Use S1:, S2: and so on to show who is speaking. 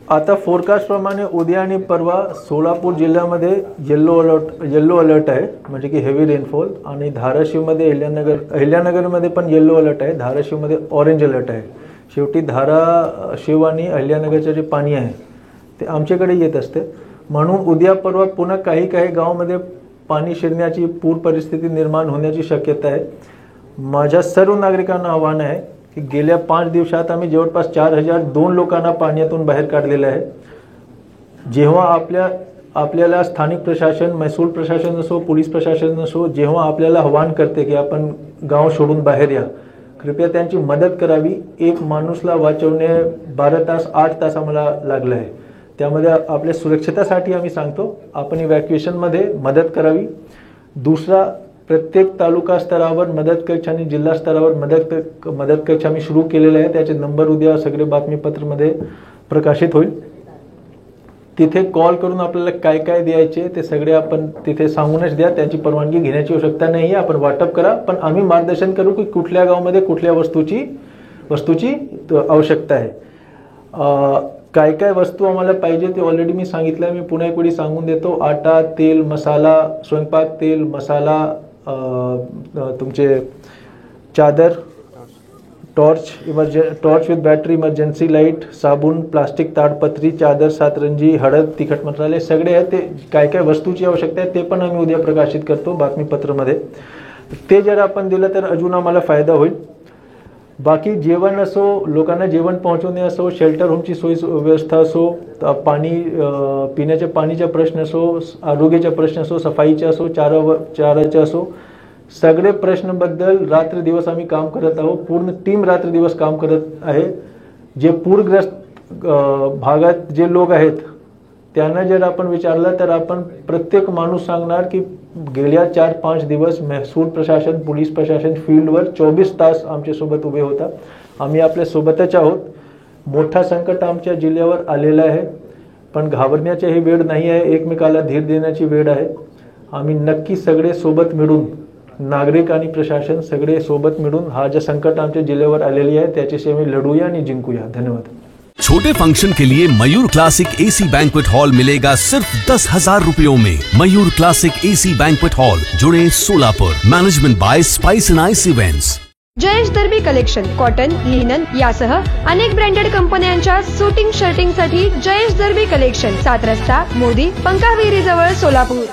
S1: आता फोरकास्ट प्रमाणे उद्या आणि परवा सोलापूर जिल्ह्यामध्ये येल्लो अलर्ट आहे, म्हणजे की हेवी रेनफॉल. आणि धाराशिवमध्ये अहिल्यानगरमध्ये पण येल्लो अलर्ट आहे, धाराशिवमध्ये ऑरेंज अलर्ट आहे. शेवटी धाराशिव आणि अहिल्यानगरचे जे पाणी आहे ते आमच्याकडे येत असते. म्हणून उद्या परवा पुन्हा काही गावामध्ये पाणी शिरण्याची पूर परिस्थिती निर्माण होण्याची शक्यता आहे. माझ्या सर्व नागरिकांना आव्हान आहे की गेल्या 5 दिवसात आम्ही जवळपास 4002 लोकांना पाण्यातून बाहेर काढलेलं आहे. जेव्हा आपल्याला स्थानिक प्रशासन, महसूल प्रशासन असो, पोलीस प्रशासन असो, जेव्हा आपल्याला आव्हान करते की आपण गाव सोडून बाहेर या, कृपया त्यांची मदत करावी. एक माणूसला वाचवणे 12 तास 8 तास आम्हाला लागलं आहे. त्यामध्ये आपल्या सुरक्षिततेसाठी आम्ही सांगतो आपण इव्हॅक्युएशनमध्ये मदत करावी. दुसरा, प्रत्येक तालुका स्तरावर मदत कक्ष आणि जिल्हा स्तरावर मदत कक्ष आम्ही सुरू केलेले आहे. त्याचे नंबर उद्या सगळे बातमीपत्रामध्ये प्रकाशित होईल. तिथे कॉल करून आपल्याला काय द्यायचे ते सगळे आपण तिथे सांगूनच द्या. त्यांची परवानगी घेण्याची आवश्यकता नाही आहे. आपण वाटप करा, पण आम्ही मार्गदर्शन करू की कुठल्या गावामध्ये कुठल्या वस्तूची आवश्यकता आहे. काय वस्तू आम्हाला पाहिजे ते ऑलरेडी मी सांगितलं. मी पुन्हा एक वेळी सांगून देतो. आटा, तेल, मसाला, स्वयंपाक तेल, मसाला, तुमचे चादर, torch with battery, emergency light, साबून, प्लास्टिक ताडपत्री, चादर, सातरंजी, हळद, तिखट मसाले सगळे आहेत. ते काय वस्तूची आवश्यकता आहे ते पण आम्ही उद्या प्रकाशित करतो बातमीपत्रामध्ये. ते जर आपण दिलं तर अजून आम्हाला फायदा होईल. बाकी जेवण असो, लोकांना जेवण पोहोचवणे असो, शेल्टर होमची सोयी व्यवस्था असो, पाणी, पिण्याच्या पाणीचा प्रश्न असो, आरोग्याचा प्रश्न असो, सफाईचा असो, चाराचा असो, सगळे प्रश्नाबद्दल रात्र दिवस आम्ही काम करत आहोत. पूर्ण टीम रात्र दिवस काम करत आहे. जे पूरग्रस्त भागात जे लोक आहेत त्यांना जर आपण विचारलं तर आपण प्रत्येक माणूस सांगणार की गेल्या 4-5 दिवस महसूल प्रशासन, पोलीस प्रशासन फील्डवर 24 तास आमच्यासोबत उभे होता. आम्ही आपल्या सोबतच आहोत. मोठा संकट आमच्या जिल्ह्यावर आलेला आहे, पण घाबरण्याची ही वेळ नाही आहे. एकमेकाला धीर देण्याची वेळ आहे. आम्ही नक्की सगळे सोबत मिळून, नागरिक आणि प्रशासन सगळे सोबत मिळून हा जे संकट आमच्या जिल्ह्यावर आलेली आहे त्याच्याशी आम्ही लढूया आणि जिंकूया. धन्यवाद.
S2: छोटे फंक्शन के लिए Mayur classic AC banquet hall मिलेगा सिर्फ 10,000 रुपयों में। Mayur classic AC banquet hall, जुड़े Solapur. Management by spice and ice events.
S3: Jayesh Darbi collection, cotton, linen यासह अनेक ब्रँडेड कंपन्यांच्या सूटिंग शर्टिंग साठी जयेश दर्बी कलेक्शन, 7 रस्ता मोदी पंकाविरी जवळ सोलापूर।